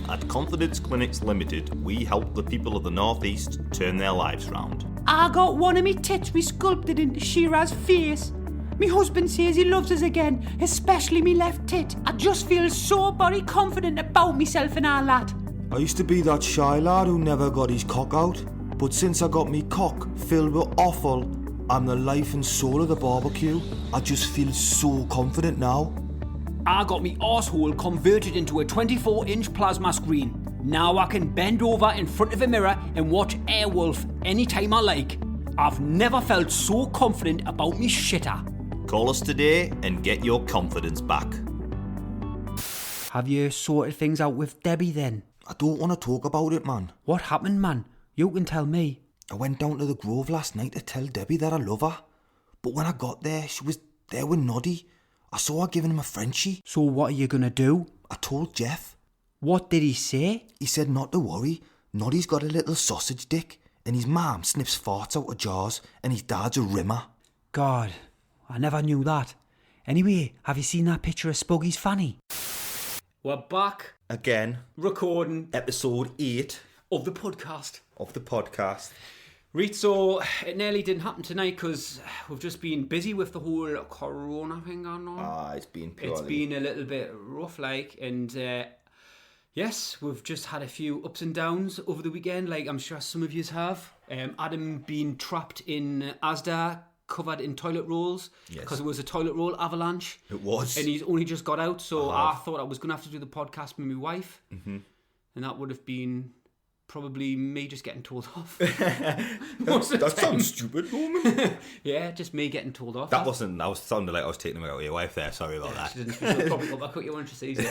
At Confidence Clinics Limited, we help the people of the North East turn their lives round. I got one of me tits resculpted into Shira's face. Me husband says he loves us again, especially me left tit. I just feel so body confident about myself and all that. I used to be that shy lad who never got his cock out, but since I got me cock filled with offal, I'm the life and soul of the barbecue. I just feel so confident now. I got me arsehole converted into a 24-inch plasma screen. Now I can bend over in front of a mirror and watch Airwolf anytime I like. I've never felt so confident about me shitter. Call us today and get your confidence back. Have you sorted things out with Debbie then? I don't want to talk about it, man. What happened, man? You can tell me. I went down to the Grove last night to tell Debbie that I love her. But when I got there, she was there with Noddy. I saw her giving him a Frenchie. So what are you going to do? I told Jeff. What did he say? He said not to worry. Noddy's got a little sausage dick, and his mum snips farts out of jars, and his dad's a rimmer. God, I never knew that. Anyway, have you seen that picture of Spuggy's fanny? We're back. Again. Recording. Episode 8. Of the podcast. Right, so it nearly didn't happen tonight because we've just been busy with the whole corona thing going on. It's been a little bit rough, and yes, we've just had a few ups and downs over the weekend, like I'm sure some of you have. Adam being trapped in Asda, covered in toilet rolls, because it was a toilet roll avalanche. It was. And he's only just got out, so I thought I was going to have to do the podcast with my wife, and that would have been probably me just getting told off. That sounds stupid, Norman. Yeah, just me getting told off. Sounded like I was taking him out with your wife there. Sorry about that. She didn't speak, so probably uppercut you when she sees it.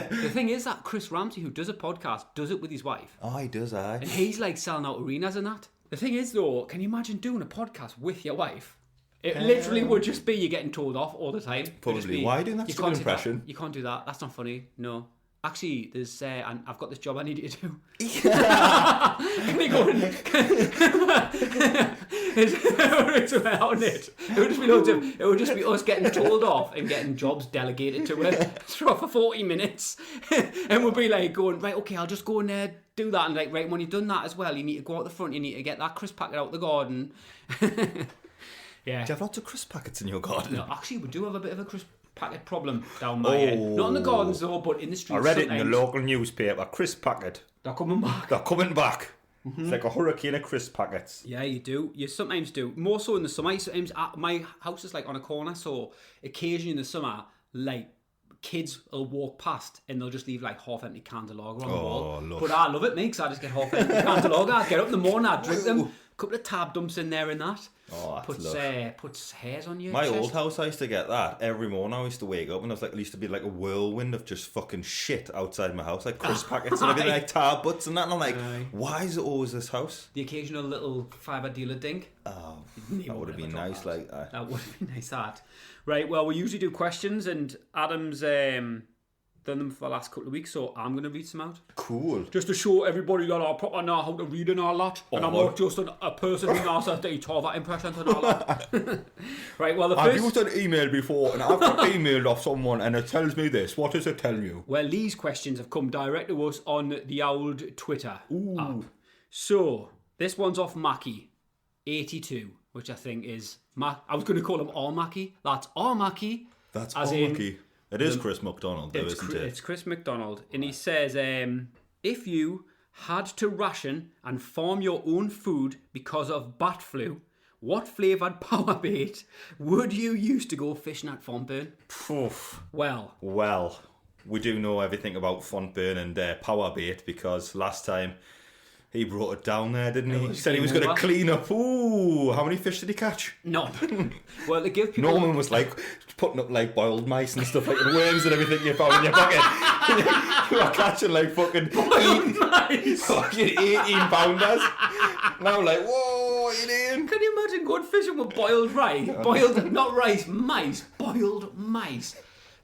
The thing is that Chris Ramsey, who does a podcast, does it with his wife. Oh, he does, aye. And he's like selling out arenas and that. The thing is though, can you imagine doing a podcast with your wife? It literally would just be you getting told off all the time. Probably. Why are you doing that stupid impression? You can't do that. That's not funny. No. Actually, there's and I've got this job I need you to do. Can we go and it would just be us getting told off and getting jobs delegated to us for 40 minutes, and we'll be like going, right, okay, I'll just go in there, do that, and like, right, when you've done that as well, you need to go out the front, you need to get that crisp packet out the garden. Yeah. Do you have lots of crisp packets in your garden? No, actually, we do have a bit of a crisp packet problem down my end. Not in the gardens though, but in the streets. I read it in the local newspaper. Crisp packet. They're coming back. Mm-hmm. It's like a hurricane of crisp packets. Yeah, you do. You sometimes do. More so in the summer. Sometimes my house is like on a corner, so occasionally in the summer, like kids will walk past and they'll just leave like half-empty cans of lager on the wall. Lush. But I love it, mate, because I just get half-empty cans of lager. I get up in the morning, I drink them. A couple of tab dumps in there and that. Oh, that's puts hairs on your My chest. old house, I used to get that every morning. I used to wake up and it used to be like a whirlwind of just fucking shit outside my house, like crisp packets and everything, like tar butts and that. And I'm like, why is it always this house? The occasional little fibre dealer dink. Oh, that would have been nice. That would have been nice. That right. Well, we usually do questions, and Adam's done them for the last couple of weeks, so I'm going to read some out. Cool. Just to show everybody that I proper know how to read and all that. And I'm not just a person who knows how to eat all that impressions and all that. Right, well, Have you done email before and I've got emailed off someone and it tells me this? What does it tell you? Well, these questions have come direct to us on the old Twitter app. So, this one's off Mackie82, which I think is... I was going to call him R-Mackie. That's R-Mackie. That's R-Mackie. It is Chris McDonald, though, isn't it? It's Chris McDonald. And he says, if you had to ration and farm your own food because of bat flu, what flavoured power bait would you use to go fishing at Fontburn? Well, we do know everything about Fontburn and power bait because last time he brought it down there, didn't he? He said he was going to clean up. Ooh, how many fish did he catch? None. Well, to give people... Norman was like putting up like boiled mice and stuff, like and worms and everything you found in your pocket. You were catching like fucking boiled mice. Fucking 18-pounders. And I'm like, whoa, what are you doing? Can you imagine going fishing with boiled rice? Boiled, not rice, mice. Boiled mice.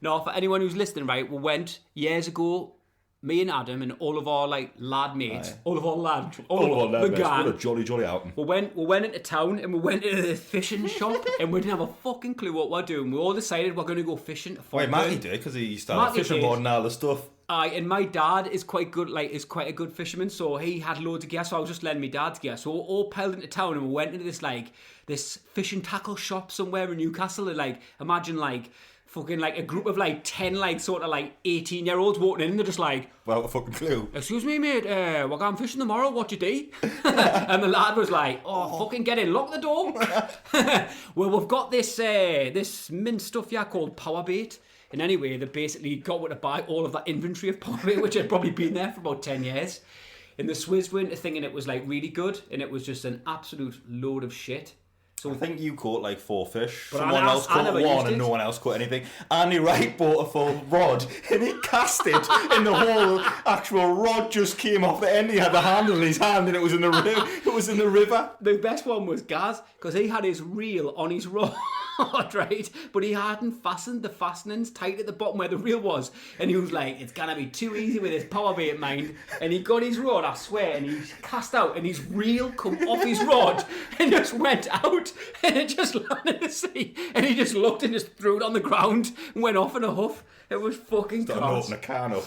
No, for anyone who's listening, right, we went years ago... Me and Adam and all of our lad mates, all of our lad mates. What a jolly outing. We went into town and we went into the fishing shop and we didn't have a fucking clue what we're doing. We all decided we're going to go fishing. Wait, Matty did because he started fishing board and all the stuff. And my dad is quite good, is quite a good fisherman, so he had loads of gear, so I was just lending my dad's gear. So we all piled into town and we went into this fish and tackle shop somewhere in Newcastle, and imagine fucking a group of 10 18-year-olds walking in, and they're just Well, a fucking clue. excuse me mate, we're going fishing tomorrow, what you do? And the lad was fucking get in, lock the door. Well, we've got this mint stuff here called power bait. And anyway, they basically got to buy all of that inventory of power bait, which had probably been there for about 10 years. And the Swizz went to thinking it was really good, and it was just an absolute load of shit. So I think you caught 4 fish. But Someone else caught one and no one else caught anything. Andy Wright bought a full rod and he cast it and the whole actual rod just came off the end. He had the handle in his hand and it was in the river. It was in the river. The best one was Gaz, because he had his reel on his rod. Right, but he hadn't fastened the fastenings tight at the bottom where the reel was, and he was like, it's gonna be too easy with his power bait mind, and he got his rod, I swear, and he cast out and his reel come off his rod and just went out, and it just landed in the sea, and he just looked and just threw it on the ground and went off in a huff. It was fucking class. Open a can up.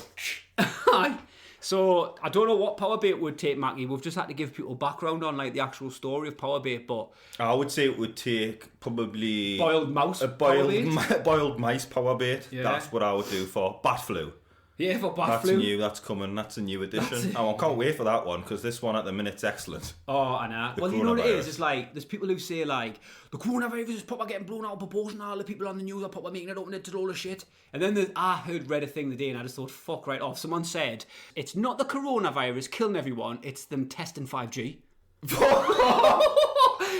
Aye. So, I don't know what power bait would take, Mackie. We've just had to give people background on the actual story of power bait, but I would say it would take probably boiled mouse boiled mice power bait. Yeah. That's what I would do for bat flu. Yeah, for bat That's flu. new. That's coming. That's a new edition. I can't wait for that one because this one at the minute's excellent. Oh, I know. Well, you know what it is? It's there's people who say the coronavirus is proper getting blown out of proportion. All the people on the news are proper making it up and it's all the shit. And then I read a thing today and I just thought, fuck right off. Someone said it's not the coronavirus killing everyone. It's them testing 5G.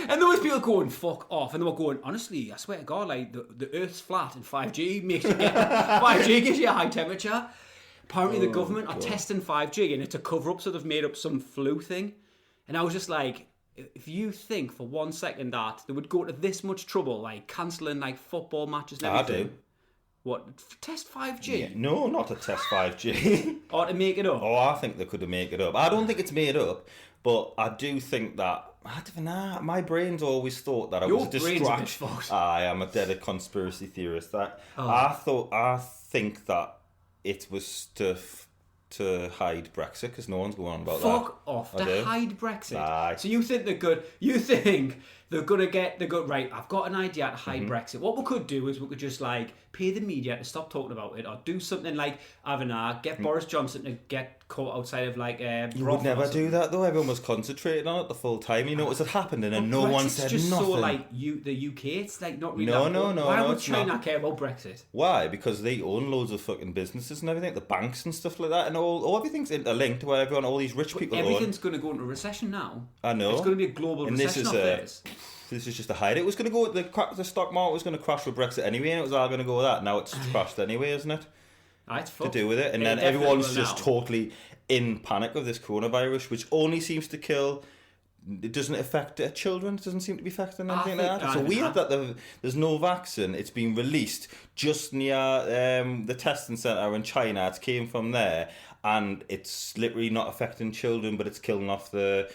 And there was people going, fuck off. And they were going, honestly, I swear to God, the Earth's flat and 5G makes you get 5G gives you a high temperature. Apparently the government are testing 5G and it's a cover-up, so they've made up some flu thing. And I was just if you think for 1 second that they would go to this much trouble, cancelling football matches and everything. I do. What? Test 5G? Yeah, no, not to test 5G. Or to make it up? Oh, I think they could have made it up. I don't think it's made up, but I do think that my brain's always thought that I was a distraction. I am a dead conspiracy theorist. I think that it was to hide Brexit because no one's going on about that. Fuck off. Hide Brexit. Aye. So you think they're good? You think they're gonna get the good? Right. I've got an idea to hide Brexit. What we could do is we could just pay the media to stop talking about it, or do something get Boris Johnson to get caught outside of You would never do that though. Everyone was concentrating on it the full time. You know what had happened, and then no one said just nothing. So the UK, it's not really. No. Why would China care about Brexit? Why? Because they own loads of fucking businesses and everything, the banks and stuff like that, and all everything's interlinked. Where all these rich people. Everything's going to go into a recession now. I know. It's going to be a global recession. This is just a hide. It was going to go. The stock market was going to crash with Brexit anyway, and it was all going to go with that. Now it's crashed anyway, isn't it? It's to do with it, and then everyone's just totally in panic of this coronavirus, which only seems to kill. It doesn't affect children. It doesn't seem to be affecting anything like that. It's so weird that there's no vaccine. It's been released just near the testing centre in China. It came from there, and it's literally not affecting children, but it's killing off the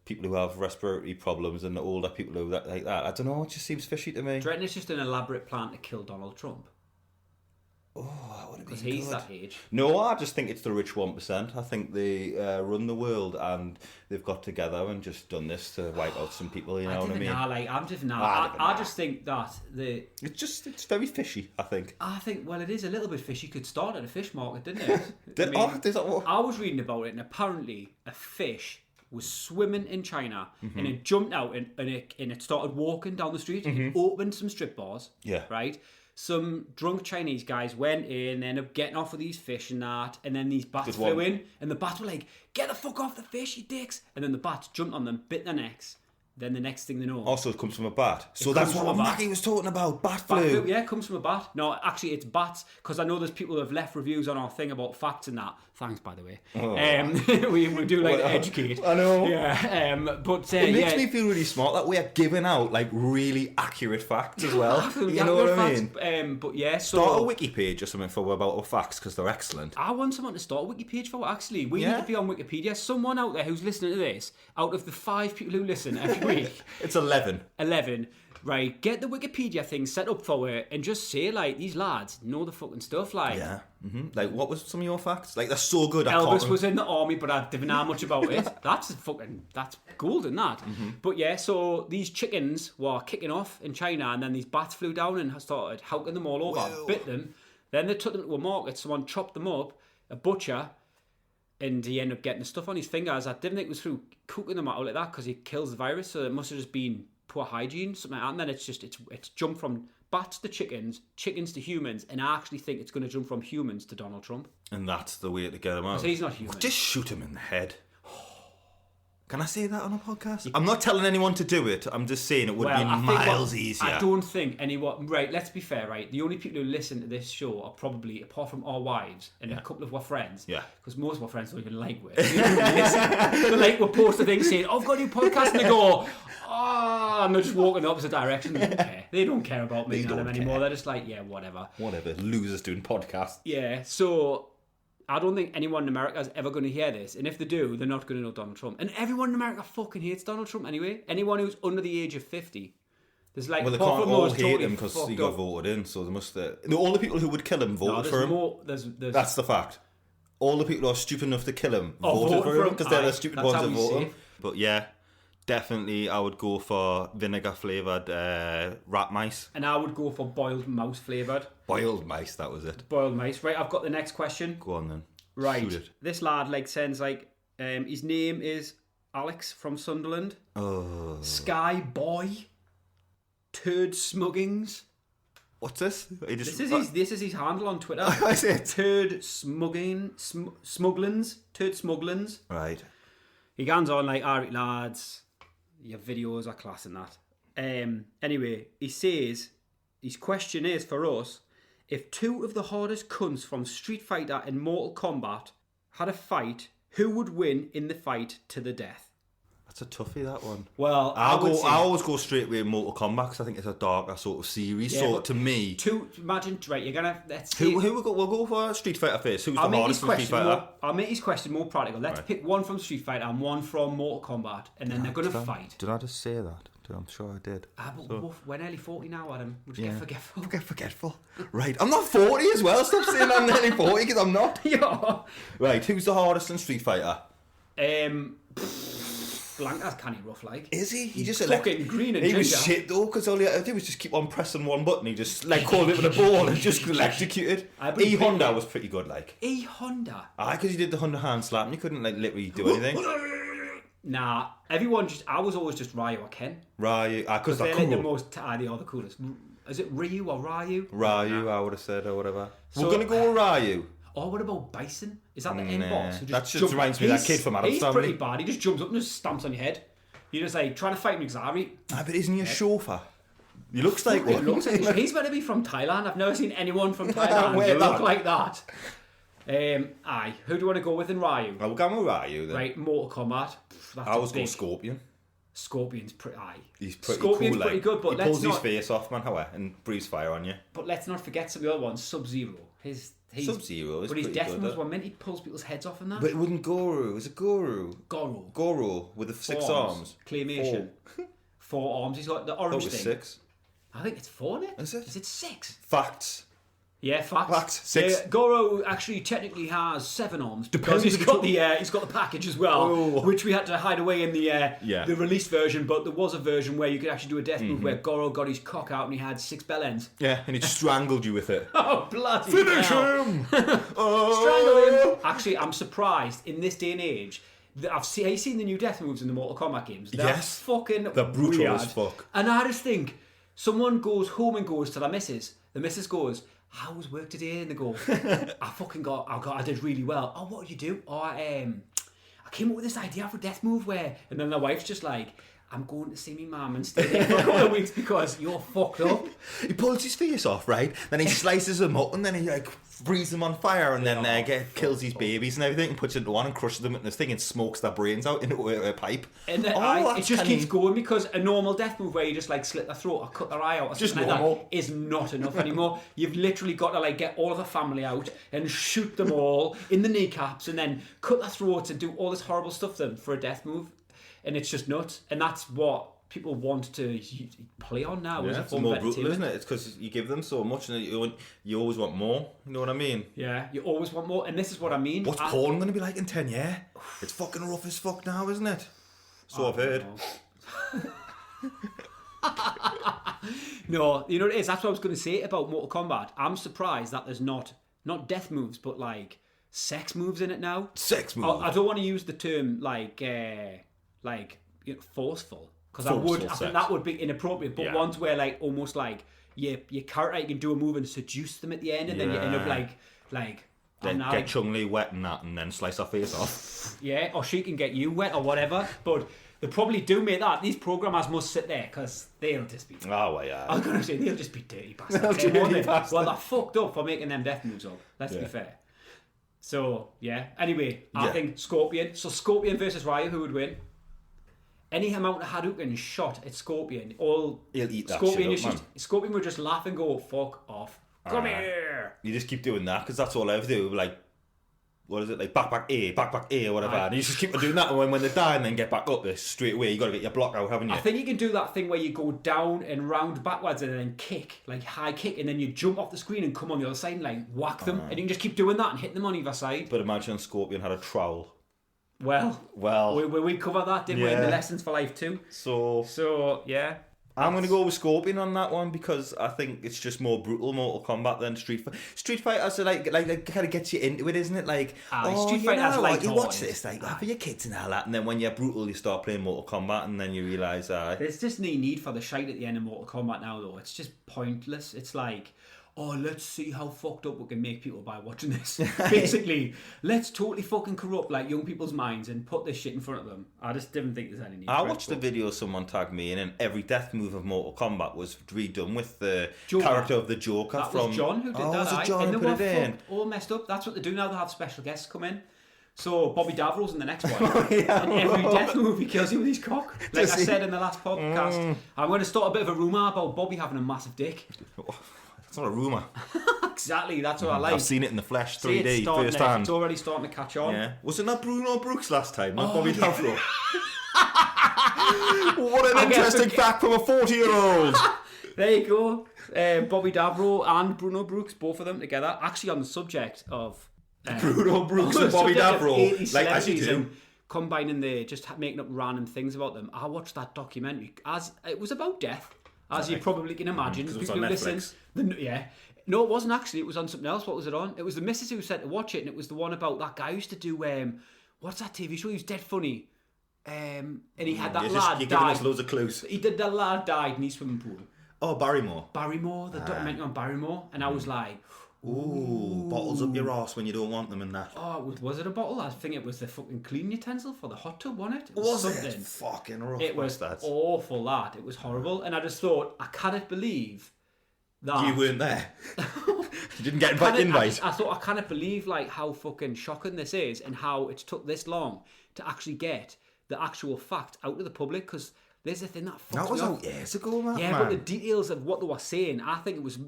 people who have respiratory problems and the older people who like that. I don't know. It just seems fishy to me. Do you reckon it's just an elaborate plan to kill Donald Trump? Oh, that would have been good. Because he's that age. No, I just think it's the rich 1%. I think they run the world and they've got together and just done this to wipe out some people. You know what I mean? I just think that it's very fishy. I think. Well, it is a little bit fishy. Could start at a fish market, didn't it? I was reading about it, and apparently a fish was swimming in China, and it jumped out and it started walking down the street. And it opened some strip bars. Yeah. Right. Some drunk Chinese guys went in, ended up getting off with these fish and that, and then these bats flew in, and the bats were like, "Get the fuck off the fish, you dicks!" And then the bats jumped on them, bit their necks. Then the next thing they know... Also, it comes from a bat. So that's what Mackie was talking about, bat flu. Yeah, it comes from a bat. No, actually, it's bats, because I know there's people who have left reviews on our thing about facts and that. Thanks, by the way. Oh. We do like to educate. I know. Yeah, but... it makes me feel really smart that we are giving out, really accurate facts as well. You know what I mean? But yeah, Start a wiki page or something about our facts, because they're excellent. I want someone to start a wiki page for, actually. We need to be on Wikipedia. Someone out there who's listening to this, out of the 5 people who listen, if week. It's 11. 11. Right, get the Wikipedia thing set up for it and just say, like, these lads know the fucking stuff, like. Yeah. Like, what was some of your facts? Like, they're so good. Elvis was in the army, but I didn't know much about it. That's golden, that. But yeah, so these chickens were kicking off in China, and then these bats flew down and started howking them all over, bit them. Then they took them to a market, someone chopped them up, a butcher, and he ended up getting the stuff on his fingers. I didn't think it was through cooking them out like that, because he kills the virus, so it must have just been poor hygiene, something like that. And then it's jumped from bats to chickens to humans, and I actually think it's going to jump from humans to Donald Trump. And that's the way to get him out. So he's not human. Just shoot him in the head. Can I say that on a podcast? I'm not telling anyone to do it. I'm just saying it would be miles easier. I don't think anyone... Right, let's be fair, right? The only people who listen to this show are probably, apart from our wives and a couple of our friends. Yeah. Because most of our friends don't even like it. They like, we'll post a thing saying, I've got a new podcast, and they go, and they're just walking the opposite direction. They don't care. They don't care about me and them anymore. They're just like, yeah, whatever. Whatever. Losers doing podcasts. Yeah, so... I don't think anyone in America is ever going to hear this. And if they do, they're not going to know Donald Trump. And everyone in America fucking hates Donald Trump anyway. Anyone who's under the age of 50. There's like... Well, they can't all hate him because he got voted in, so they must... all the people who would kill him voted for him. That's the fact. All the people who are stupid enough to kill him voted for him because they're the stupid ones that vote him. But yeah, definitely I would go for vinegar-flavoured rat mice. And I would go for boiled mouse flavoured. Boiled mice, that was it. Boiled mice. Right, I've got the next question. Go on then. Right. Shoot it. This lad sends his name is Alex from Sunderland. Oh. Sky Boy. Turd Smuggings. What's this? This is his handle on Twitter. I see it. Turd Smugglins. Turd Smugglins. Right. He goes on alright lads, your videos are class and that. Anyway, he says his question is for us: if two of the hardest cunts from Street Fighter and Mortal Kombat had a fight, who would win in the fight to the death? That's a toughie, that one. Well, I always go straight with Mortal Kombat because I think it's a darker sort of series. Yeah, so to me, imagine, right? You're gonna we'll go for Street Fighter first. Who's the hardest from Street Fighter? I'll make his question more practical. Let's pick one from Street Fighter and one from Mortal Kombat, and then they're gonna fight. Did I just say that? I'm sure I did. We're nearly 40 now, Adam. We'll just get forgetful. Get forgetful. Right, I'm not 40 as well. Stop saying I'm nearly 40 because I'm not. Yeah. Right, who's the hardest in Street Fighter? Blanca's canny rough like. Is he? He just fucking green and he ginger. Was shit though, because all he had to do was just keep on pressing one button. He just called it with a ball and just electrocuted. E-Honda was pretty good, E-Honda? Because he did the Honda hand slap and you couldn't literally do anything. Nah, I was always just Ryu or Ken. Ryu, because they're cool. They are the coolest. Is it Ryu or Ryu? Ryu, I would have said, or whatever. So, we're going to go with Ryu. Or what about Bison? Is that the end boss? That just reminds me of that kid from Adam's Family. He's pretty bad. He just jumps up and just stamps on your head. You're just trying to fight him but isn't he a chauffeur? He looks like one. He's meant to be from Thailand. I've never seen anyone from Thailand who look like that. Who do you want to go with in Ryu? I'll go with Ryu then. Right, Mortal Kombat. I was going Scorpion. Scorpion's pretty. He's pretty Scorpion's cool. Pretty good, but he pulls his face off, man, and breathes fire on you. But let's not forget some of the other ones. Sub-Zero. Sub-Zero is but his death moves were meant he pulls people's heads off and that. But it wasn't Goro. Was it Goro? Goro with the 6 arms. Claymation. 4 arms. He's got the orange thing. 6. I think it's 4 now. Is it? Is it 6? Facts. Yeah, facts. 6. Yeah, Goro actually technically has 7 arms because he's got the package as well, which we had to hide away in the released version. But there was a version where you could actually do a death move where Goro got his cock out and he had 6 bell ends. Yeah, and he strangled you with it. Oh bloody! Finish him! Strangle him! Actually, I'm surprised in this day and age. I've seen the new death moves in the Mortal Kombat games. They're fucking they're brutal weird. As fuck. And I just think someone goes home and goes to their missus. The missus goes, how was work today? And they go, I did really well. Oh, what did you do? Oh, I came up with this idea for a death move where, and then the wife's just like, I'm going to see me mum and stay there for a couple of weeks because you're fucked up. He pulls his face off, right? Then he slices them up and then he breathes them on fire and then kills his babies and everything and puts it into one and crushes them into this thing and smokes their brains out into a pipe. And it just keeps going because a normal death move where you just slit their throat or cut their eye out or something like that is not enough anymore. You've literally got to get all of the family out and shoot them all in the kneecaps and then cut their throats and do all this horrible stuff to them for a death move. And it's just nuts. And that's what people want to play on now. Yeah, it's more brutal, isn't it? It's because you give them so much and you always want more. You know what I mean? Yeah, you always want more. And this is what I mean. What's porn going to be like in 10 years? It's fucking rough as fuck now, isn't it? So I've heard. No, you know what it is? That's what I was going to say about Mortal Kombat. I'm surprised that there's not death moves, but like sex moves in it now. Sex moves? I don't want to use the term forceful, because I think that would be inappropriate, but ones where like almost like your character, you can do a move and seduce them at the end, and then you end up like then get Chung-Li wet and that, and then slice her face off. Yeah, or she can get you wet or whatever. But they probably do make that. These programmers must sit there because they'll just be. Oh, well, yeah. I was going to say they'll just be dirty bastards. Well, they're fucked up for making them death moves up. Let's be fair. So yeah. Anyway, I think Scorpion. So Scorpion versus Ryu, who would win? Any amount of Hadouken shot at Scorpion, he'll eat that Scorpion. Shit up, man. Scorpion would just laugh and go, "Fuck off, come here." You just keep doing that because that's all I ever do. Like, what is it? Like back A, or whatever. And you just keep doing that, and when they die and then get back up there straight away, you got to get your block out, haven't you? I think you can do that thing where you go down and round backwards and then kick, like high kick, and then you jump off the screen and come on the other side and like whack them, and you can just keep doing that and hit them on either side. But imagine Scorpion had a trowel. Well, we covered that, didn't we, in the Lessons for Life too? So yeah. I'm going to go with Scorpion on that one because I think it's just more brutal Mortal Kombat than Street Fighter. Street Fighter, so like kind of gets you into it, isn't it? Like, Street Fighter's like you watch this, like for your kids and all that, and then when you're brutal, you start playing Mortal Kombat, and then you realise, there's just no need for the shite at the end of Mortal Kombat now, though. It's just pointless. It's like, let's see how fucked up we can make people by watching this. Basically, let's totally fucking corrupt like young people's minds and put this shit in front of them. I just didn't think there's any need. I watched the video someone tagged me in, and every death move of Mortal Kombat was redone with the character of the Joker. That was John who did that. Was it John and who they put it in? All messed up. That's what they do now. They have special guests come in. So Bobby Davro's in the next one. And every death move he kills you with his cock. Like I said in the last podcast. I'm going to start a bit of a rumour about Bobby having a massive dick. It's not a rumour. Exactly, that's what I like. I've seen it in the flesh, 3D, first hand. It's already starting to catch on. Yeah. Was it not Bruno Brooks last time? Not Bobby Davro. What an interesting fact from a 40-year-old. There you go. Bobby Davro and Bruno Brooks, both of them together. Actually, on the subject of Bruno Brooks and Bobby Davro, like as you do. Combining just making up random things about them. I watched that documentary as it was about death. As you probably can imagine, because it was on Netflix. No, it wasn't actually. It was on something else. What was it on? It was the missus who said to watch it, and it was the one about that guy who used to do what's that TV show? He was dead funny, and he had that lad you're died. giving us loads of clues. He did that lad died in his swimming pool. Oh, Barrymore, the documentary on Barrymore, and I was like, ooh, bottles up your arse when you don't want them and that. Oh, was it a bottle? I think it was the fucking cleaning utensil for the hot tub, wasn't it? Was something. It? Fucking rough. It was awful, that. It was horrible. And I just thought, I cannot believe that. You weren't there. You didn't get invited. I thought, I cannot believe like how fucking shocking this is and how it's took this long to actually get the actual fact out to the public, because there's a thing that fucks that was me out off. years ago, man. Yeah, but the details of what they were saying, I think it was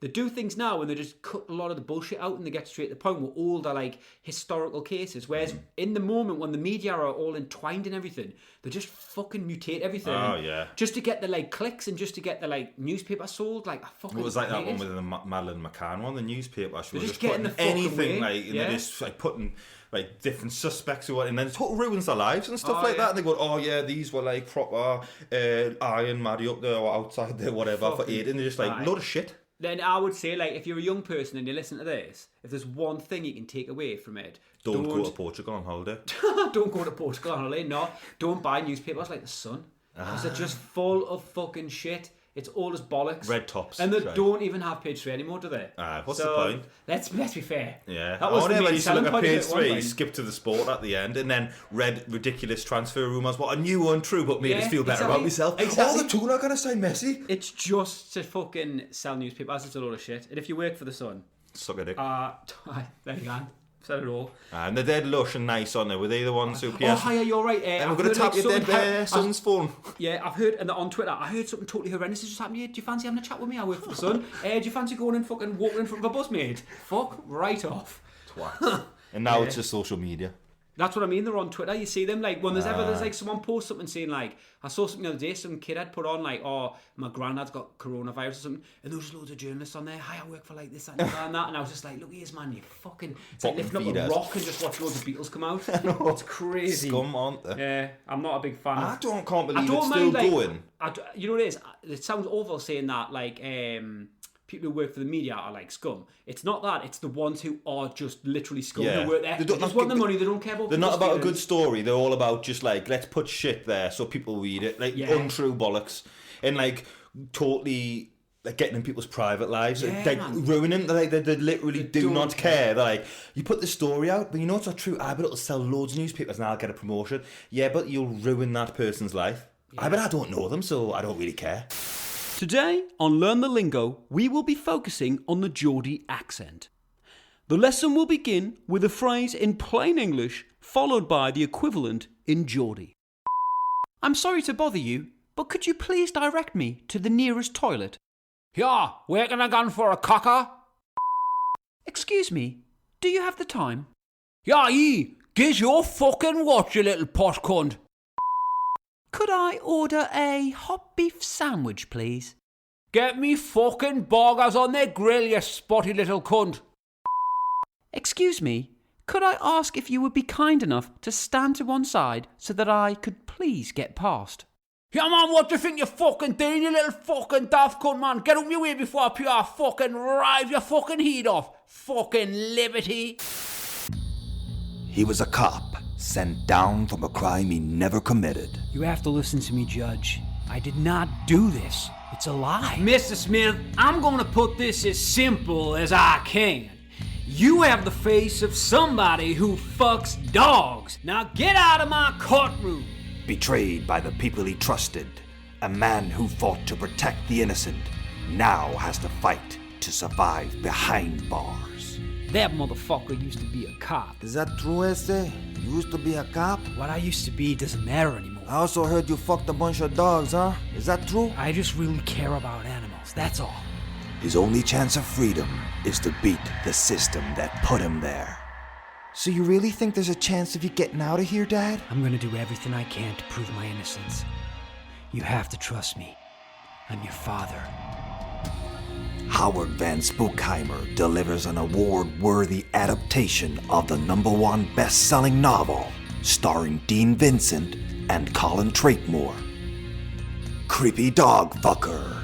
they do things now and they just cut a lot of the bullshit out and they get straight to the point with all the like historical cases. Whereas in the moment when the media are all entwined in everything, they just fucking mutate everything. Oh yeah. Just to get the like clicks and just to get the like newspaper sold. Like I fucking. It was like that one with the Madeleine McCann one, the newspaper. She was just getting putting the anything like, and they're just like putting like different suspects or what, and then it totally ruins their lives and stuff like that. And they go, oh yeah, these were like proper Iron Maddie up there or outside there, whatever, for aid, and they're just like load of shit. Then I would say, like, if you're a young person and you listen to this, if there's one thing you can take away from it, don't go to Portugal on holiday. Don't go to Portugal on holiday. No, don't buy newspapers like the Sun, because they're just full of fucking shit. It's all as bollocks. Red tops. And they don't even have page 3 anymore, do they? What's the point? Let's be fair. Yeah. That was the main used to look at page 3, skip skip to the sport at the end, and then read ridiculous transfer rumours. What a new untrue, but made us feel better about myself. Exactly. Oh, the two are going to sign Messi. It's just to fucking sell newspapers. It's a load of shit. And if you work for the Sun, suck a dick. there you go. Said it all. And they're dead lush and nice, aren't they? Were they the ones who... Oh, hiya, you're right. And we're going to tap your dead son's phone. Yeah, I've heard, and on Twitter, I heard something totally horrendous has just happened to you. Do you fancy having a chat with me? I work for the Sun. Do you fancy going and fucking walking in front of a bus, mate? Fuck right off. Twat. And now it's just social media. That's what I mean. They're on Twitter. You see them like when there's like someone posts something saying like, I saw something the other day. Some kid had put on like, oh, my granddad's got coronavirus or something, and there was loads of journalists on there. Hi, I work for like this and that, and I was just like, look, here's man, you fucking. It's like lifting up a rock and just watch loads of Beatles come out. It's crazy. Scum, aren't they? Yeah, I'm not a big fan. Can't believe it's still going. You know what it is? It sounds awful saying that like. People who work for the media are like scum. It's not that. It's the ones who are just literally scum who work there. They just want the money. They don't care about. They're not about a good story. They're all about just like, let's put shit there so people read it. Like untrue bollocks. And like totally like getting in people's private lives. Like ruining. They literally do not care. They're like, you put the story out, but you know it's not true. I bet it'll sell loads of newspapers and I'll get a promotion. Yeah, but you'll ruin that person's life. I bet I don't know them, so I don't really care. Today, on Learn the Lingo, we will be focusing on the Geordie accent. The lesson will begin with a phrase in plain English, followed by the equivalent in Geordie. I'm sorry to bother you, but could you please direct me to the nearest toilet? Yeah, where can I go for a caca? Excuse me, do you have the time? Yeah, get your fucking watch, you little pot cunt. Could I order a hot beef sandwich, please? Get me fucking burgers on their grill, you spotty little cunt. Excuse me, could I ask if you would be kind enough to stand to one side so that I could please get past? Yeah, man, what do you think you're fucking doing, you little fucking daft cunt, man? Get up your way before I pure fucking rive your fucking heat off. Fucking liberty. He was a cop, sent down from a crime he never committed. You have to listen to me, Judge. I did not do this. It's a lie. Mr. Smith, I'm going to put this as simple as I can. You have the face of somebody who fucks dogs. Now get out of my courtroom. Betrayed by the people he trusted, a man who fought to protect the innocent now has to fight to survive behind bars. That motherfucker used to be a cop. Is that true, Este? You used to be a cop? What I used to be doesn't matter anymore. I also heard you fucked a bunch of dogs, huh? Is that true? I just really care about animals, that's all. His only chance of freedom is to beat the system that put him there. So you really think there's a chance of you getting out of here, Dad? I'm gonna do everything I can to prove my innocence. You have to trust me. I'm your father. Howard Van Spookheimer delivers an award-worthy adaptation of the #1 best-selling novel, starring Dean Vincent and Colin Trakemore. Creepy Dog Fucker.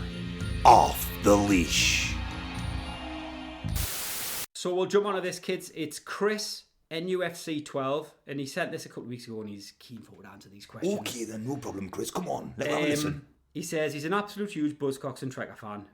Off the Leash. So we'll jump onto this, kids. It's Chris, NUFC 12, and he sent this a couple of weeks ago and he's keen for to answer these questions. Okay then, no problem, Chris. Come on, let me listen. He says he's an absolute huge Buzzcocks and Trekka fan.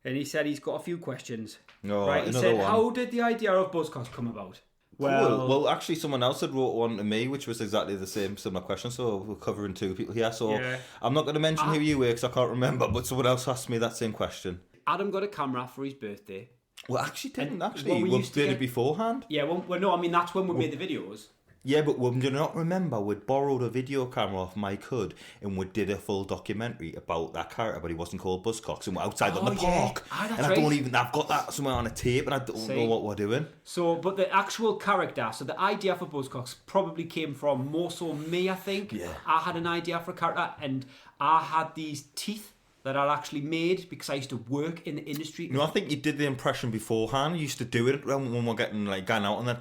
And he said he's got a few questions. Right, he said, how did the idea of Buzzcocks come about? Well, actually, someone else had wrote one to me, which was exactly the same similar question. So we're covering two people here. So I'm not going to mention who you were because I can't remember. But someone else asked me that same question. Adam got a camera for his birthday. Well, actually, didn't actually. We did it beforehand. Yeah, no, I mean that's when we made the videos. Yeah, but do you not remember we'd borrowed a video camera off Mike Hood and we did a full documentary about that character, but he wasn't called Buzzcocks, and we're outside on the park. That's and I've got that somewhere on a tape and I don't know what we're doing. So, but the actual character, so the idea for Buzzcocks probably came from more so me, I think. Yeah. I had an idea for a character and I had these teeth that I'd actually made because I used to work in the industry. No, I think you did the impression beforehand. You used to do it when we're getting going out, and then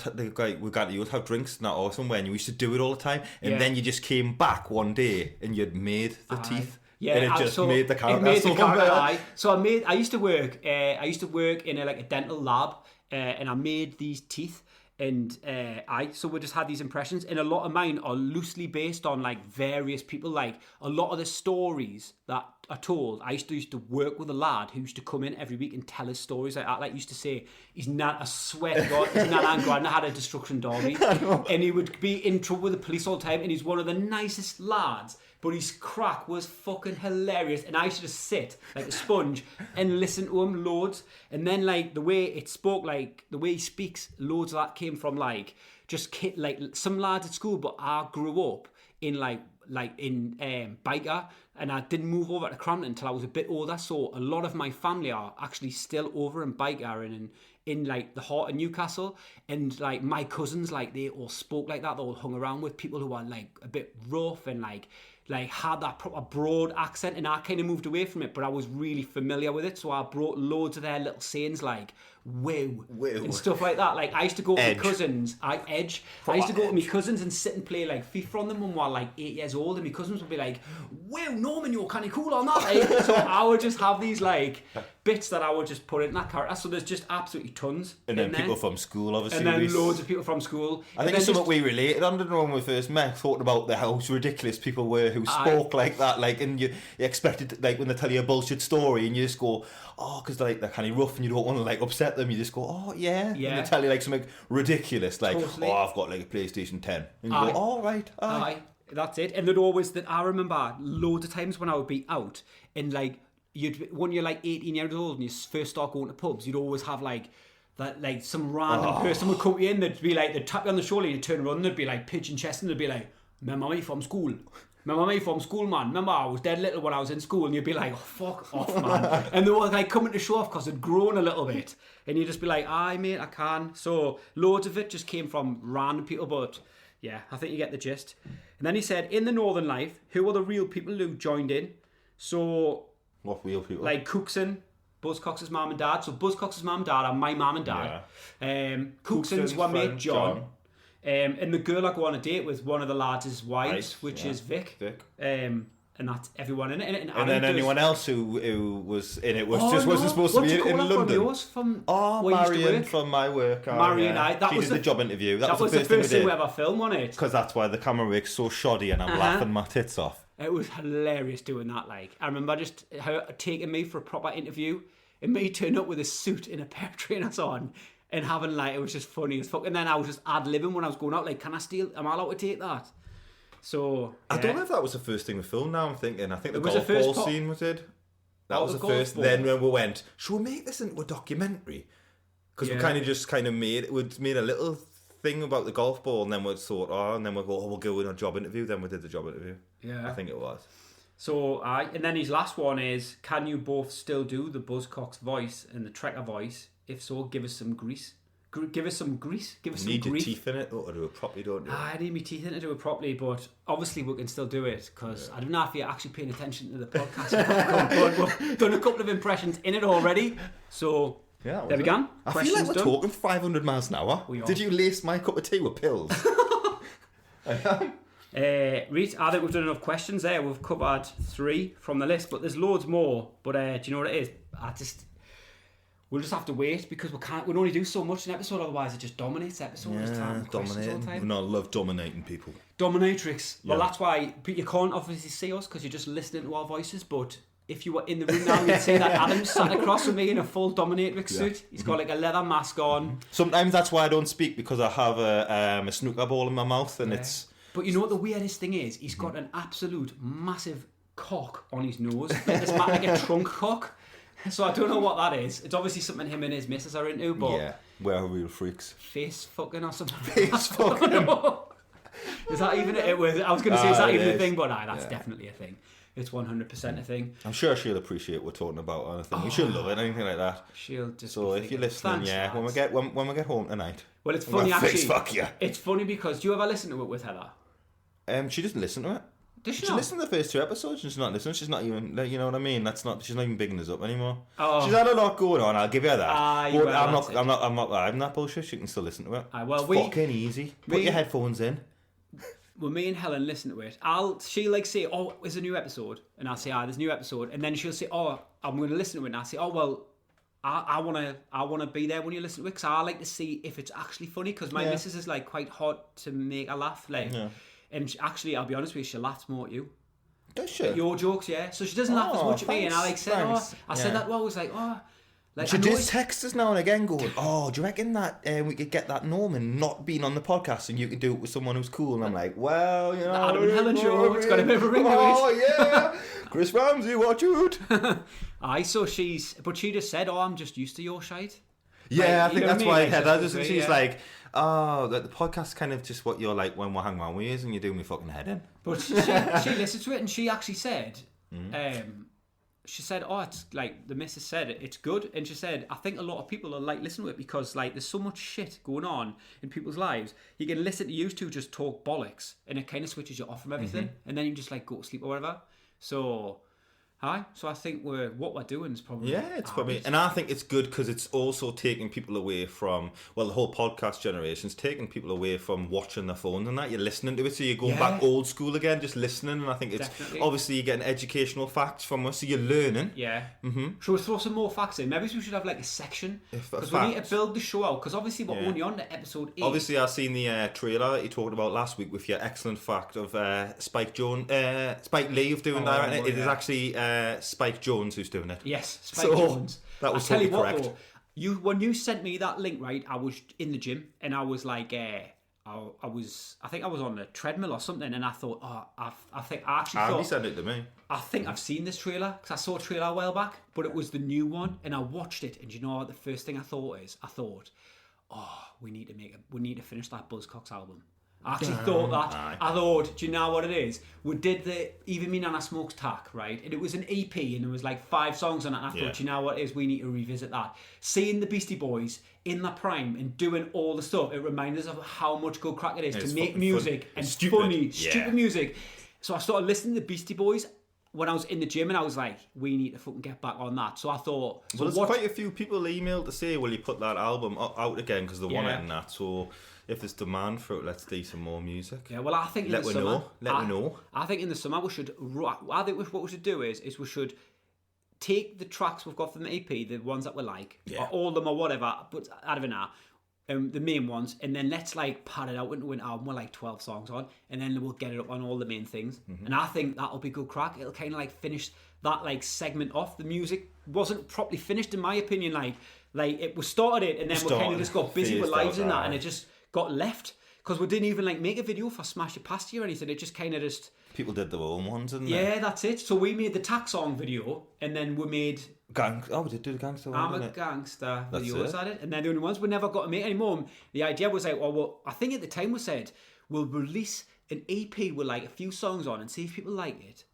we got to have drinks and that or somewhere, and you used to do it all the time. And then you just came back one day and you'd made the teeth. Yeah, and it just made the character. It made the character. So I used to work. I used to work in a dental lab, and I made these teeth. And so we just had these impressions, and a lot of mine are loosely based on like various people. Like a lot of the stories that are told, I used to work with a lad who used to come in every week and tell his stories. Like used to say, I swear to God, his nan and grandma had a destruction derby, and he would be in trouble with the police all the time. And he's one of the nicest lads. But his crack was fucking hilarious, and I used to just sit like a sponge and listen to him loads. And then like the way it spoke, like the way he speaks, loads of that came from like some lads at school. But I grew up in Biker, and I didn't move over to Crampton until I was a bit older. So a lot of my family are actually still over in Biker and in like the heart of Newcastle, and like my cousins, like they all spoke like that. They all hung around with people who were like a bit rough and like had that proper broad accent, and I kind of moved away from it, but I was really familiar with it, so I brought loads of their little sayings like "woo" and stuff like that. Like I used to go to my cousins, I used to go to my cousins and sit and play like FIFA on them when we were like 8 years old, and my cousins would be like, "Wow, Norman, you're kind of cool on that." Eh? So I would just have these like bits that I would just put in that character. So there's just absolutely tons. And then people from school, obviously. And then loads of people from school. I think it's something we related on when we first met, talking about how ridiculous people were who spoke like that, like, and you expected, like, when they tell you a bullshit story and you just go, oh, because they're kind of rough and you don't want to like upset them, you just go, oh yeah, and they tell you like something ridiculous, like, oh, I've got like a PlayStation 10, and you go, oh right, aye. That's it. And there'd always, that I remember loads of times when I would be out and like when you're like 18 years old and you first start going to pubs, you'd always have like that, like some random person would come in, they'd be like, they'd tap you on the shoulder, you'd turn around, they'd be like pigeon chesting, they'd be like, remember me from school, man, remember I was dead little when I was in school, and you'd be like, oh fuck off, man. And they were like coming to show off because they'd grown a little bit, and you'd just be like, aye mate, I can. So loads of it just came from random people, but yeah, I think you get the gist. And then he said, in the Northern Life, who are the real people who joined in? So what real people? Like Cookson, Buzzcocks' mum and dad. So Buzzcocks' mum and dad are my mum and dad. Cookson's one mate, John. And the girl I go on a date with, one of the lads' wives, which is Vic. And that's everyone in it. And then anyone else who was in it wasn't supposed to be in London. From yours? From Marion from my work. Marion, That was the job interview. That was the first thing we ever filmed, wasn't it? Because that's why the camera work's so shoddy and I'm laughing my tits off. It was hilarious doing that. Like, I remember just her taking me for a proper interview and me turning up with a suit and a pair of trainers on and having like, it was just funny as fuck. And then I was just ad-libbing when I was going out, like, am I allowed to take that? So yeah. I don't know if that was the first thing we filmed now, I'm thinking. I think the golf ball scene we did. That was the first. Then when we went, should we make this into a documentary? Because we made a little thing about the golf ball, and then we'd thought, we'll go in a job interview. Then we did the job interview. Yeah, I think it was. So, and then his last one is, can you both still do the Buzzcocks voice and the Trekka voice? If so, give us some grease. Give us some grease. Give us some grease. You need your teeth in it to do it properly, don't you? I need my teeth in to do it properly, but obviously we can still do it, because I don't know if you're actually paying attention to the podcast. We've done a couple of impressions in it already, so there we go. I feel like we're talking 500 miles an hour. Did you lace my cup of tea with pills? Reece, I think we've done enough questions there. We've covered 3 from the list, but there's loads more. But do you know what it is? We'll just have to wait, because we'll only do so much an episode, otherwise it just dominates episodes. Dominating. No, I love dominating people. Dominatrix. Well, that's why you can't obviously see us, because you're just listening to our voices, but if you were in the room now, you'd see that Adam's sat across from me in a full dominatrix suit. He's got like a leather mask on. Sometimes that's why I don't speak, because I have a snooker ball in my mouth, and it's... But you know what the weirdest thing is? He's got an absolute massive cock on his nose. It's like a trunk cock. So I don't know what that is. It's obviously something him and his missus are into, but... Yeah, we're real freaks. Face fucking or something. Face fucking. Is that even it? I was going to say, is that even a thing? But that's definitely a thing. It's 100% a thing. I'm sure she'll appreciate what we're talking about on a thing. She'll love it, anything like that. She'll just... So if you're listening, when we get home tonight... Well, it's funny, actually. Face fuck you. It's funny because, do you ever listen to it with Heather? She doesn't listen to it. Does she not? She listened to the first 2 episodes and she's not listening. She's not even, you know what I mean? She's not even bigging us up anymore. Oh. She's had a lot going on, I'll give you that. I'm not bullshit, she can still listen to it. It's fucking easy. Put your headphones in. Well, me and Helen listen to it. She'll say, oh, there's a new episode. And I'll say, there's a new episode. And then she'll say, oh, I'm going to listen to it. And I'll say, oh, well, I want to be there when you listen to it, because I like to see if it's actually funny, because my missus is like quite hard to make her laugh. And actually, I'll be honest with you, she laughs more at you. Does she? At your jokes, yeah. So she doesn't laugh as much at me. And I said, I said that, well, I was like, she just texts us now and again going, do you reckon that we could get that Norman not being on the podcast and you could do it with someone who's cool? And I'm like, well, you know. The Adam and Helen show, it's got a bit of a ring to it. Oh, yeah. Chris Ramsey, watch out. So she just said, I'm just used to your shite. Yeah, I think that's why Heather doesn't. She's like, the podcast kind of just what you're like when we're hanging around with you, and you're doing me fucking head in. But she listened to it, and she actually said, she said, oh, it's like the missus said it's good, and she said I think a lot of people are like listening to it because like there's so much shit going on in people's lives. You can listen to used to just talk bollocks, and it kind of switches you off from everything, and then you just like go to sleep or whatever. So I think what we're doing is probably it's probably, and I think it's good because it's also taking people away from, well, the whole podcast generation's taking people away from watching their phones and that. You're listening to it, so you're going back old school again, just listening. And I think it's obviously you're getting educational facts from us, so you're learning. Yeah. Should we throw some more facts in? Maybe we should have like a section because we need to build the show out. Because obviously we're only on to episode 8. Obviously, I've seen the trailer that you talked about last week with your excellent fact of Spike Lee of doing that. It is actually Spike Jones who's doing it. Yes, Spike Jones. That was totally correct. Though, when you sent me that link, right, I was in the gym and I was like, I think I was on a treadmill or something, and I thought, Andy sent it to me. I think I've seen this trailer because I saw a trailer a while back, but it was the new one, and I watched it, and you know what? The first thing I thought, we need to finish that Buzzcocks album. I actually thought that. I thought, do you know what it is? We did the Even Me Nana Smokes Tack, right? And it was an EP and there was like 5 songs on it. And I thought, do you know what it is? We need to revisit that. Seeing the Beastie Boys in their prime and doing all the stuff, it reminds us of how much good crack it is to make music and stupid music. So I started listening to the Beastie Boys when I was in the gym, and I was like, we need to fucking get back on that. So I thought... Well, there's quite a few people emailed to say, will you put that album out again because they want it and that. So if there's demand for it, let's do some more music. Yeah, well, I think in Let the me summer... know. I think in the summer we should... I think what we should do is we should take the tracks we've got from the EP, the ones that we like, or all of them or whatever, but out of it now, the main ones, and then let's like pad it out into an album with like 12 songs on, and then we'll get it up on all the main things. And I think that'll be good crack. It'll kind of like finish that like segment off. The music wasn't properly finished in my opinion. Like it was started it, and then we kind of just got busy with lives in that, and it just got left because we didn't even like make a video for Smash It Past You or anything. It just kind of just people did their own ones, didn't they? Yeah, that's it. So we made the Tack Song video, and then we made we did do the gangster one. I'm a Gangster videos at it, and then the only ones we never got to make anymore. The idea was like, well, I think at the time we said we'll release an EP with like a few songs on and see if people like it,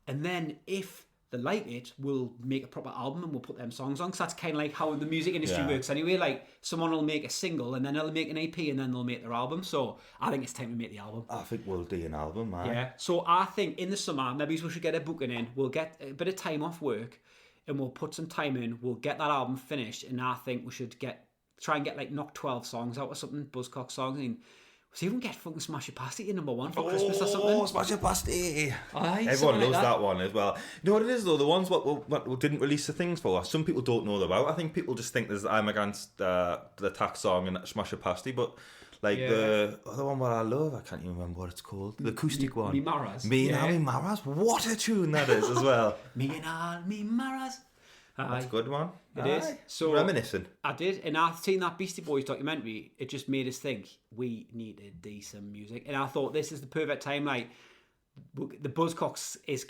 and then if they like it, we'll make a proper album and we'll put them songs on. Because that's kind of like how the music industry works anyway. Like someone will make a single and then they'll make an EP and then they'll make their album. So I think it's time to make the album. I think we'll do an album, man. Yeah. So I think in the summer, maybe we should get a booking in. We'll get a bit of time off work and we'll put some time in. We'll get that album finished, and I think we should try and get like knock 12 songs out or something, Buzzcocks songs. I mean, see if we can get fucking Smash It Past It number 1 for Christmas or something. Oh, Smash It Past It! Aye, everyone loves like that one as well. You know what it is though? The ones what we didn't release the things for, some people don't know about. I think people just think there's I'm Against the Tack Song and Smash It Past It, but like the other one what I love, I can't even remember what it's called. The acoustic one. Me Maras. Me and All Me Maras. What a tune that is as well. Me and All Me Maras. That's a good one. It is. So reminiscent. I did, and I've seen that Beastie Boys documentary. It just made us think we need to do some music, and I thought this is the perfect time. Like the Buzzcocks is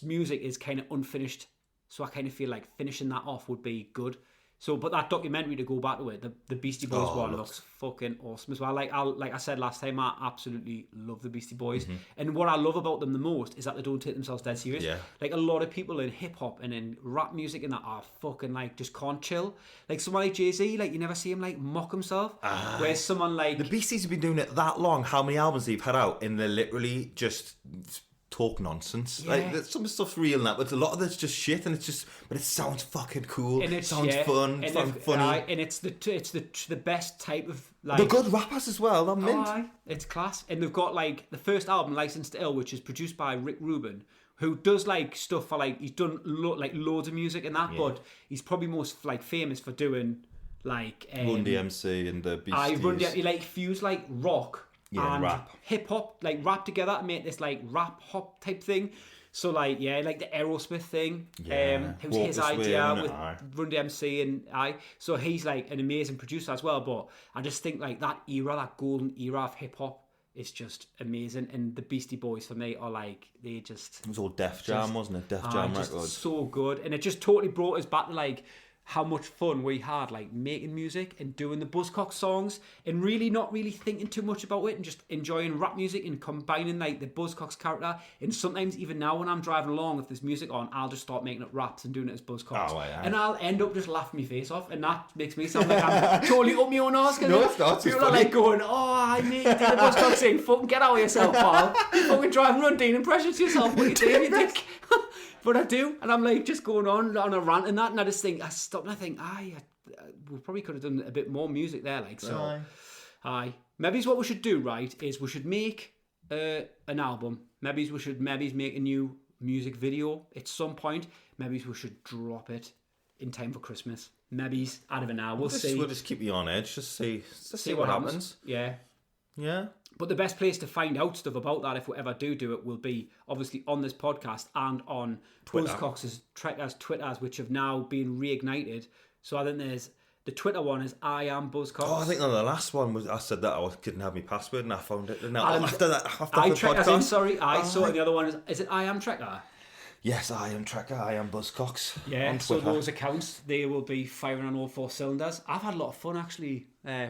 music is kind of unfinished, so I kind of feel like finishing that off would be good. So, but that documentary, to go back to it, the Beastie Boys one looks fucking awesome as well. Like I said last time, I absolutely love the Beastie Boys. And what I love about them the most is that they don't take themselves dead serious. Yeah. Like a lot of people in hip hop and in rap music and that are fucking like just can't chill. Like someone like Jay-Z, like you never see him like mock himself. Whereas someone like the Beasties have been doing it that long. How many albums they've had out, and they're literally just talk nonsense. Yeah. Like some stuff's real and that, but a lot of it's just shit, and it's just, but it sounds fucking cool. And it sounds fun, and funny, and it's the best type of like. They're good rappers as well. They're mint. It's class, and they've got like the first album, Licensed to Ill, which is produced by Rick Rubin, who does like stuff for like he's done like loads of music and that, but he's probably most like famous for doing like Run DMC and the Beasties. Run DMC, like fused like rock. And rap, hip hop, like rap together to make this like rap hop type thing. So like like the Aerosmith thing. It was his idea with Run DMC and so he's like an amazing producer as well. But I just think like that golden era of hip hop is just amazing. And the Beastie Boys for me are like they just. It was all Def Jam, wasn't it? Def Jam records. So good, and it just totally brought us back to like how much fun we had like making music and doing the Buzzcocks songs and really not really thinking too much about it and just enjoying rap music and combining like the Buzzcocks character. And sometimes even now when I'm driving along, if there's music on, I'll just start making up raps and doing it as Buzzcocks. Oh, yeah. And I'll end up just laughing my face off, and that makes me sound like I'm totally up my own arse. No, it's not. People are like going, oh, I made it to the Buzzcocks thing. Fucking get out of yourself, pal. You fucking drive and run, Dean, and pressure to yourself. What are you doing, you dick? But I do, and I'm like just going on a rant and that, and I just think, I stop and I think, we probably could have done a bit more music there, like, so. Aye. Maybe what we should do, right, is we should make an album. Maybe we should make a new music video at some point. Maybe we should drop it in time for Christmas. Maybe out of an hour, we'll see. We'll just keep you on edge, just see what happens. Yeah. Yeah. But the best place to find out stuff about that, if we ever do it, will be obviously on this podcast and on Buzzcocks' Trekka's Twitters, which have now been reignited. So I think there's the Twitter one is I am Buzzcocks. Oh, I think on the last one was I said that I couldn't have my password and I found it. And after the I podcast, so the other one is it I am Trekka? Yes, I am Trekka. I am Buzzcocks. Yeah, so those accounts, they will be firing on all 4 cylinders. I've had a lot of fun actually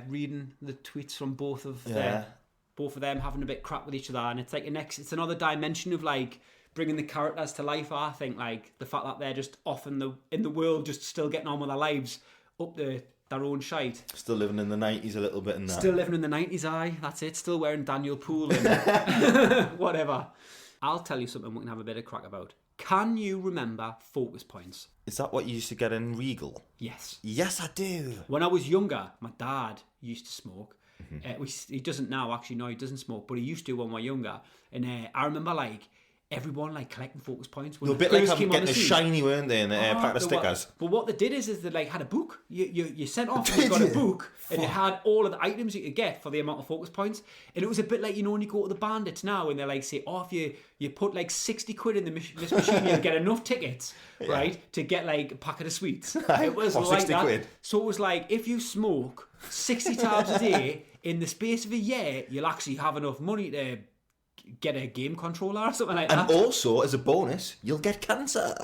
reading the tweets from both of them having a bit crap with each other, and it's like it's another dimension of like bringing the characters to life. I think like the fact that they're just off in the world, just still getting on with their lives, up their own shite. Still living in the 90s a little bit and that. Still living in the 90s, aye. That's it. Still wearing Daniel Poole and whatever. I'll tell you something we can have a bit of crack about. Can you remember focus points? Is that what you used to get in Regal? Yes. Yes, I do. When I was younger, my dad used to smoke. He doesn't now, actually. No, he doesn't smoke, but he used to when we were younger. And I remember like everyone like collecting focus points. They were a bit like getting a shiny, weren't they, in the packet of stickers? But what they did is they like had a book. You sent off and you got a book, and it had all of the items you could get for the amount of focus points. And it was a bit like, when you go to the bandits now and they like say, oh, if you put like 60 quid in this machine, you'll get enough tickets, right, to get like a packet of sweets. It was like 60 that. Quid. So it was like, if you smoke 60 times a day in the space of a year, you'll actually have enough money to get a game controller or something like that. And also, as a bonus, you'll get cancer.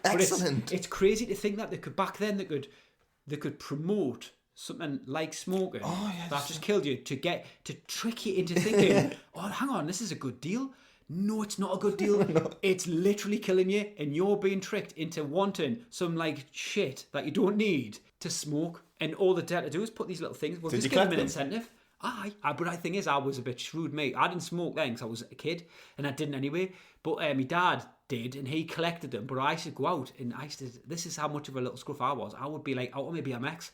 Excellent. It's crazy to think that back then they could promote something like smoking that just killed you to trick you into thinking, oh, hang on, this is a good deal. No, it's not a good deal. No. It's literally killing you, and you're being tricked into wanting some like shit that you don't need to smoke. And all the dad to do is put these little things. Well, just give them an incentive. But the thing is, I was a bit shrewd, mate. I didn't smoke then because I was a kid, and I didn't anyway. But my dad did, and he collected them. But I used to go out, and this is how much of a little scruff I was. I would be like out on my BMX.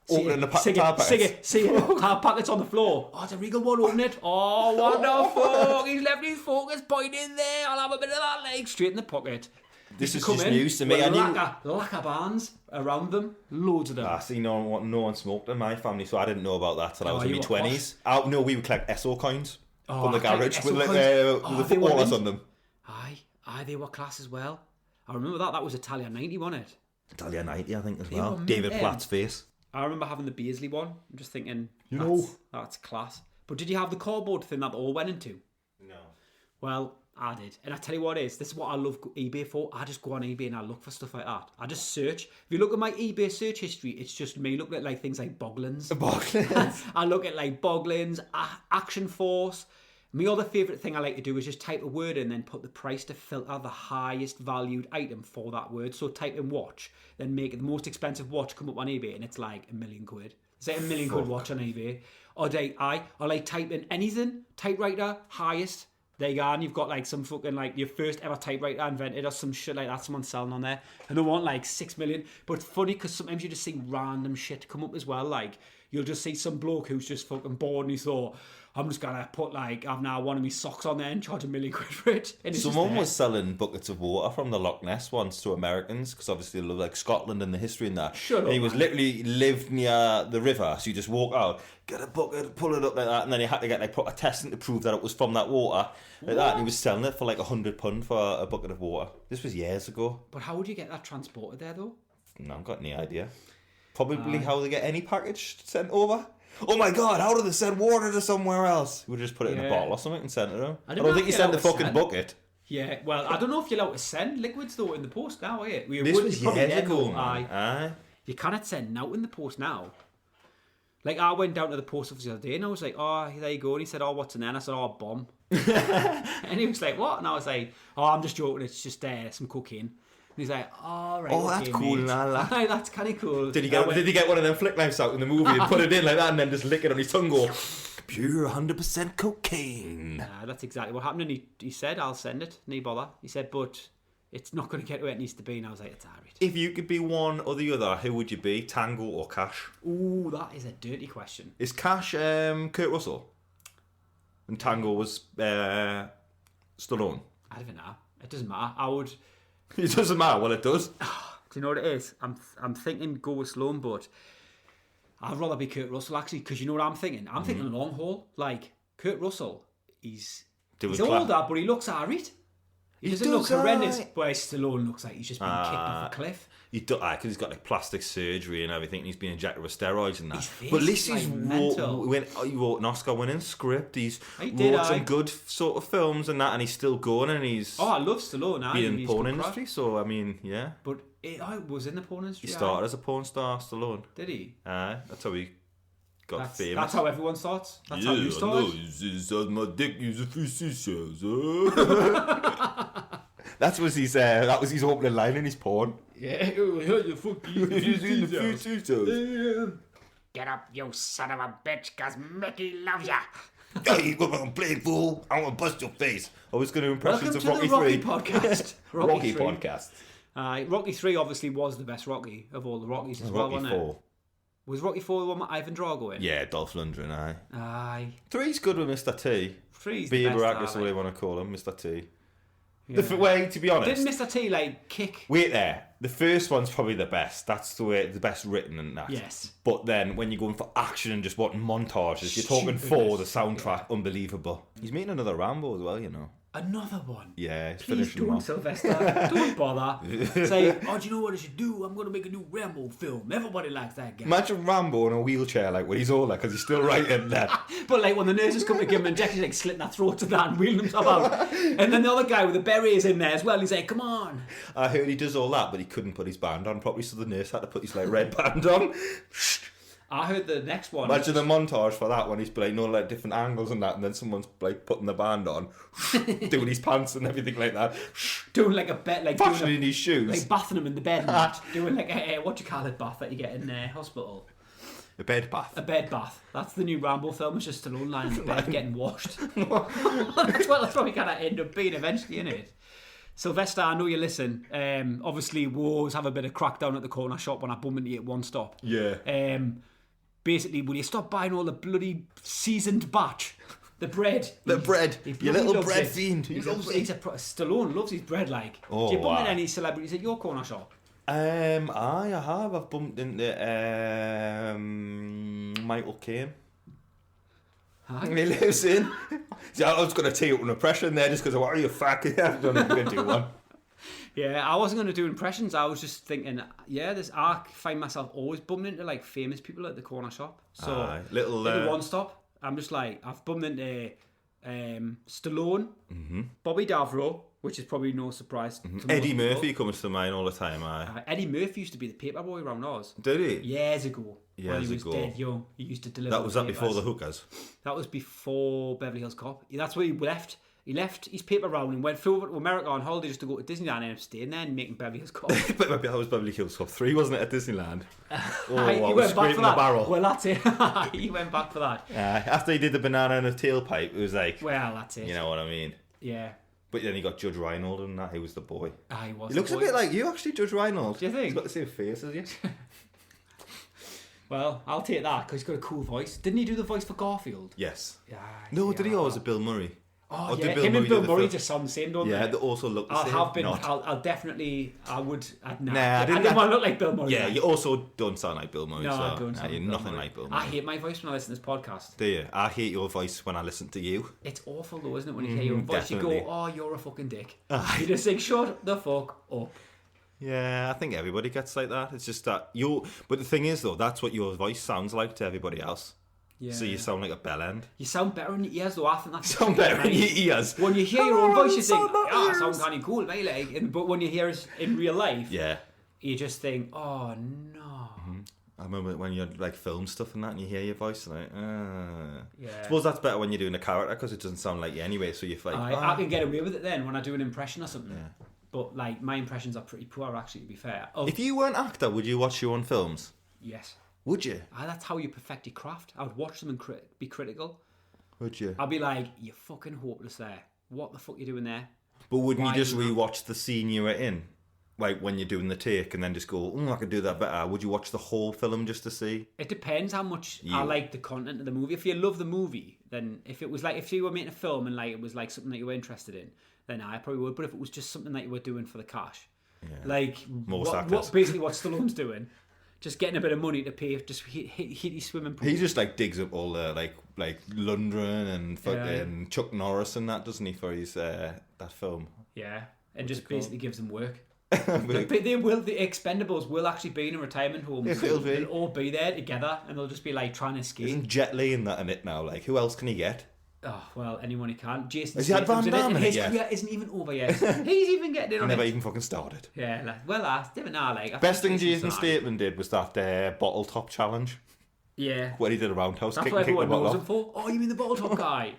Opening the packets. See it. Packets on the floor. Oh, it's a Regal one, open it. Oh, what the fuck? He's left his focus point in there. I'll have a bit of that leg straight in the pocket. This is just news to me. Lacquer bands around them, loads of them. See, no one smoked in my family, so I didn't know about that till I was in my 20s. No, we would collect SO coins from the garage with the footballers on them. Aye, they were class as well. I remember that. That was Italia 90, wasn't it? Italia 90, I think, as well. David Platt's face. I remember having the Beasley one. I'm just thinking, that's class. But did you have the cardboard thing that all went into? No. Well, I did. And I tell you what it is, this is what I love eBay for. I just go on eBay and I look for stuff like that. I just search. If you look at my eBay search history, it's just me looking at like things like Boglins. I look at like Boglins, Action Force. My other favourite thing I like to do is just type a word in and then put the price to filter the highest valued item for that word. So type in watch, then make the most expensive watch come up on eBay, and it's like £1 million. It's like £1 million watch on eBay. Or like type in anything, typewriter, highest. There you go, and you've got like some fucking like your first ever typewriter invented or some shit like that, someone selling on there, and they want like 6 million. But it's funny because sometimes you just see random shit come up as well. Like you'll just see some bloke who's just fucking bored and he thought, I'm just gonna put like I've now one of my socks on there and charge £1 million for it. And someone was selling buckets of water from the Loch Ness once to Americans because obviously they love like Scotland and the history and that. Shut up, he was literally lived near the river, so you just walk out, get a bucket, pull it up like that, and then you had to get like put a testing to prove that it was from that water like that. And he was selling it for like £100 for a bucket of water. This was years ago. But how would you get that transported there though? No, I've got any idea. Probably how they get any package sent over. Oh my god, how do they send water to somewhere else? We'll just put it in a bottle or something and send it out. I don't think you send the fucking bucket. Yeah, well, I don't know if you're allowed to send liquids though in the post now, are you? This was years ago, man. Aye. You cannot send out in the post now. Like, I went down to the post office the other day and I was like, oh, there you go. And he said, oh, what's in there? And I said, oh, a bomb. And he was like, what? And I was like, oh, I'm just joking. It's just some cocaine. And he's like, oh, right. Oh, that's cool. That's kind of cool. Did he get one of them flick knives out in the movie and put it in like that and then just lick it on his tongue go, pure 100% cocaine? That's exactly what happened. And he said, I'll send it. No bother. He said, but it's not going to get where it needs to be. And I was like, it's alright. If you could be one or the other, who would you be? Tango or Cash? Ooh, that is a dirty question. Is Cash Kurt Russell? And Tango was Stallone? I don't know. It doesn't matter. I would... It doesn't matter. Well, it does. Do you know what it is? I'm thinking go with Stallone, but I'd rather be Kurt Russell, actually, because you know what I'm thinking? I'm thinking long haul. Like, Kurt Russell, he's older, but he looks alright. He doesn't look horrendous, whereas Stallone looks like he's just been kicked off a cliff. He does, because he's got like plastic surgery and everything, and he's been injected with steroids and that. But at least like he wrote an Oscar-winning script. He's wrote some good sort of films and that, and he's still going, and he's I love Stallone. Been in the porn industry, so I mean, yeah. But I was in the porn industry. He started as a porn star, Stallone. Did he? That's how he got famous. That's how everyone starts. That's how you started. No, my dick uses a few seashells. That was his opening line in his porn. Yeah, get up, you son of a bitch, cause Mickey loves ya. Hey, come on, play fool. I want to bust your face. I was going to impressions of Welcome Rocky to the 3. Rocky podcast. Rocky podcast. Rocky 3 obviously was the best Rocky of all the Rockies as well, wasn't it? Was Rocky 4 the one with Ivan Drago in? Yeah, Dolph Lundgren, aye. Aye. 3's good with Mr. T. 3's the best. Baracus, whatever you want to call him, Mr. T. Yeah. The way, to be honest. Didn't Mr. T like kick? Wait there. The first one's probably the best. That's the best written and that. Yes. But then when you're going for action and just wanting montages, you're talking for the soundtrack, unbelievable. He's making another Rambo as well, you know. Another one? Yeah, he's Please finishing don't, Sylvester. Don't bother. Say, oh, do you know what I should do? I'm going to make a new Rambo film. Everybody likes that guy. Imagine Rambo in a wheelchair, like, when he's older, because he's still writing that. But, like, when the nurses come to give him injections, like, slitting their throats and that and wheeling himself out. And then the other guy with the berets in there as well, he's like, come on. I heard he does all that, but he couldn't put his band on properly, so the nurse had to put his, like, red band on. I heard the next one. Imagine the montage for that when he's like, like different angles and that, and then someone's like putting the band on, doing his pants and everything like that, doing like a bed, like fashioning his shoes, like bathing him in the bed, and that. Doing like a what do you call it, bath that you get in hospital. A bed bath. A bed bath. That's the new Rambo film. It's just Stallone lying in the bed getting washed. That's what we gotta end up being eventually, innit? Sylvester, I know you listen. Obviously, we always have a bit of crackdown at the corner shop when I bum into you at One Stop. Yeah. Basically, will you stop buying all the bloody seasoned batch? The bread. The bread. Your little bread fiend. Stallone loves his bread, like. Oh, do you bump into any celebrities at your corner shop? I have. I've bumped into Michael Caine. He lives in. See, I was going to take up an impression there just because what are you fucking? I'm going to do one. Yeah, I wasn't going to do impressions. I was just thinking, I find myself always bumping into like famous people at the corner shop. So little One Stop. I'm just like, I've bumped into Stallone, Bobby Davro, which is probably no surprise. Eddie Murphy comes to mind all the time. Eddie Murphy used to be the paper boy around ours. Did he? Years ago. When he was dead young, he used to deliver. That was before the hookers. That was before Beverly Hills Cop. That's where he left. He left his paper round and went over to America on holiday just to go to Disneyland and ended up staying there and making Beverly Hills Cop. But maybe that was Beverly Hills Cop 3, wasn't it, at Disneyland? He went back for that. Barrel. Well, that's it. He went back for that. After he did the banana and a tailpipe, it was like... Well, that's it. You know what I mean? Yeah. But then he got Judge Reinhold and that. He was the boy. He was. He looks a bit like you, actually, Judge Reinhold. Do you think? He's got the same face as you. Well, I'll take that because he's got a cool voice. Didn't he do the voice for Garfield? Yes. Yeah. No, did he? Or was it Bill Murray? Oh, yeah. Him and Bill Murray just sound the same, don't they? Yeah, they also look the same. I'll definitely... I didn't want to look like Bill Murray. Yeah, you also don't sound like Bill Murray. No, so, I don't sound you're like nothing like Bill Murray. I hate my voice when I listen to this podcast. Do you? I hate your voice when I listen to you. It's awful though, isn't it, when you hear your own voice? Definitely. You go, oh, you're a fucking dick. You just think, shut the fuck up. Yeah, I think everybody gets like that. It's just that but the thing is though, that's what your voice sounds like to everybody else. Yeah. So you sound like a bell end. You sound better in your ears though. I think that's sound better in your ears. When you hear your own voice, you think, I sound kind of cool, mate. But when you hear it in real life, yeah, you just think, oh no. I remember when you like film stuff and that, and you hear your voice, like, Yeah. I suppose that's better when you're doing a character because it doesn't sound like you anyway. So you're like, I can get away with it then when I do an impression or something. Yeah. But like my impressions are pretty poor, actually. To be fair. If you were an actor, would you watch your own films? Yes. Would you? That's how you perfect your craft. I would watch them and be critical. Would you? I'd be like, you're fucking hopeless there. What the fuck are you doing there? But wouldn't you just rewatch the scene you were in? Like when you're doing the take and then just go, I could do that better. Would you watch the whole film just to see? It depends how much I like the content of the movie. If you love the movie, then if it was like, if you were making a film and like it was like something that you were interested in, then I probably would. But if it was just something that you were doing for the cash, like what Stallone's doing, just getting a bit of money to pay, just hit his swimming pool. He just like digs up all the like Lundgren and fucking Chuck Norris and that, doesn't he, for his that film? Yeah, and just basically gives them work. The Expendables will actually be in a retirement home. They'll all be there together, and they'll just be like trying to escape. Isn't Jet Li in that in it now? Like, who else can he get? Oh well, anyone he can. Jason has he had Van Damme in it? His career isn't even over yet. He's even getting it on. Never even fucking started. Yeah, like, best thing Jason Statham did was that bottle top challenge. Yeah, where he did a roundhouse kick. That's what everyone knows him for. Oh, you mean the bottle top guy?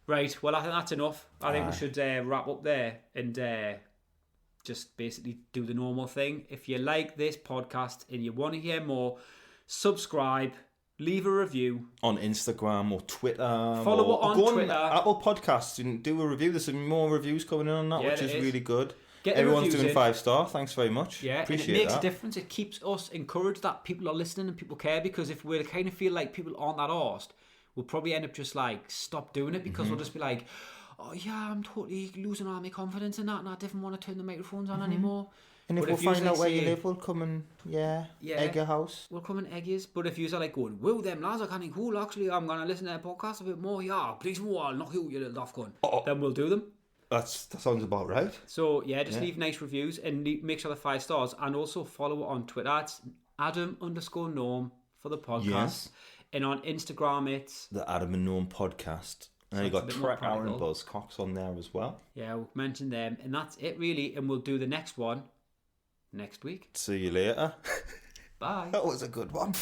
Right. Well, I think that's enough. I think we should wrap up there and. Just basically do the normal thing. If you like this podcast and you want to hear more, subscribe, leave a review on Instagram or Twitter. Follow it on Twitter. Apple Podcasts and do a review. There's some more reviews coming in on that, which is really good. Everyone's doing 5-star. Thanks very much. Yeah, appreciate and it makes that. a difference. It keeps us encouraged that people are listening and people care. Because if we kind of feel like people aren't that arsed, we'll probably end up just like stop doing it because we'll just be like, oh yeah, I'm totally losing all my confidence in that and I didn't want to turn the microphones on anymore. And if we'll find out where you live, we'll come and egg your house. We'll come and egg yous. But if you are like going, whoa, them lads are kind of cool, actually, I'm going to listen to their podcast a bit more. Yeah, please more, I'll knock you little daft gun. Then we'll do them. That sounds about right. So yeah, just leave nice reviews and make sure they're 5 stars, and also follow it on Twitter. It's Adam_Norm for the podcast. Yes. And on Instagram it's the Adam and Norm podcast. And you got Trekka and Buzzcocks on there as well. Yeah, we'll mention them. And that's it really. And we'll do the next one next week. See you later. Bye. That was a good one.